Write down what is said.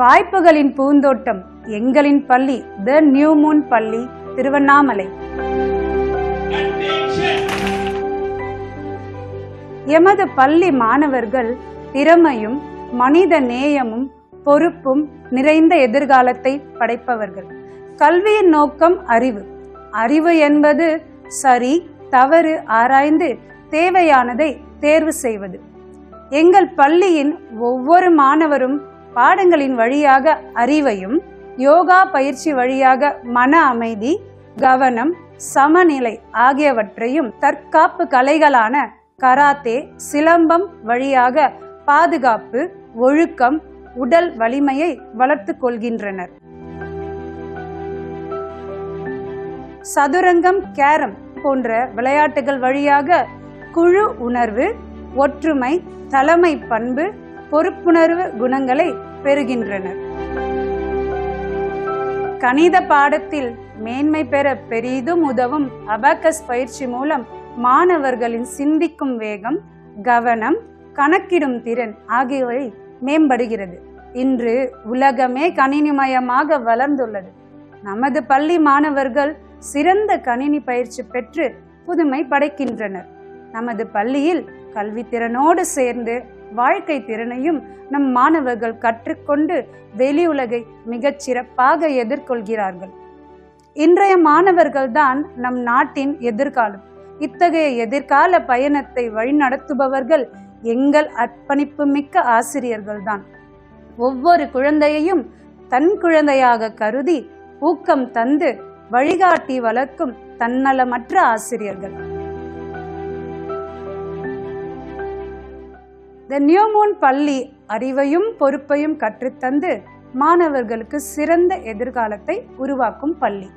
வாய்ப்புகளின் பூந்தோட்டம் எங்களின் பள்ளி தி new Moon பள்ளி, திருவண்ணாமலை. எமது பள்ளி மாணவர்கள் திறமையும் மனித நேயமும் பொறுப்பும் நிறைந்த எதிர்காலத்தை படைப்பவர்கள். கல்வியின் நோக்கம் அறிவு. அறிவு என்பது சரி தவறு ஆராய்ந்து தேவையானதை தேர்வு செய்வது. எங்கள் பள்ளியின் ஒவ்வொரு மாணவரும் பாடங்களின் வழியாக அறிவையும், யோகா பயிற்சி வழியாக மன அமைதி, கவனம், சமநிலை ஆகியவற்றையும், தற்காப்பு கலைகளான கராத்தே, சிலம்பம் வழியாக பாதுகாப்பு, ஒழுக்கம், உடல் வலிமையை வளர்த்து கொள்கின்றனர். சதுரங்கம், கேரம் போன்ற விளையாட்டுகள் வழியாக குழு உணர்வு, ஒற்றுமை, தலைமை பண்பு, பொறுப்புணர்வு குணங்களை பெறுகின்றனர். கணித பாடத்தில் மேன்மை பெற பெரிதும் உதவும் அபாக்கஸ் பயிற்சி மூலம் மாணவர்களின் சிந்திக்கும் வேகம், கவனம், கணக்கிடும் திறன் ஆகியவை மேம்படுகிறது. இன்று உலகமே கணினிமயமாக வளர்ந்துள்ளது. நமது பள்ளி மாணவர்கள் சிறந்த கணினி பயிற்சி பெற்று புதுமை படைக்கின்றனர். நமது பள்ளியில் கல்வித்திறனோடு சேர்ந்து வாழ்க்கை திறனையும் நம் மாணவர்கள் கற்றுக்கொண்டு வெளி உலகை மிகச் சிறப்பாக எதிர்கொள்கிறார்கள். இன்றைய மாணவர்கள்தான் நம் நாட்டின் எதிர்காலம். இத்தகைய எதிர்கால பயணத்தை வழிநடத்துபவர்கள் எங்கள் அர்ப்பணிப்பு மிக்க ஆசிரியர்கள்தான். ஒவ்வொரு குழந்தையையும் தன் குழந்தையாக கருதி ஊக்கம் தந்து வழிகாட்டி வளர்க்கும் தன்னலமற்ற ஆசிரியர்கள். தி நியூ மூன் பள்ளி அறிவையும் பொறுப்பையும் கற்றுத்தந்து மாணவர்களுக்கு சிறந்த எதிர்காலத்தை உருவாக்கும் பள்ளி.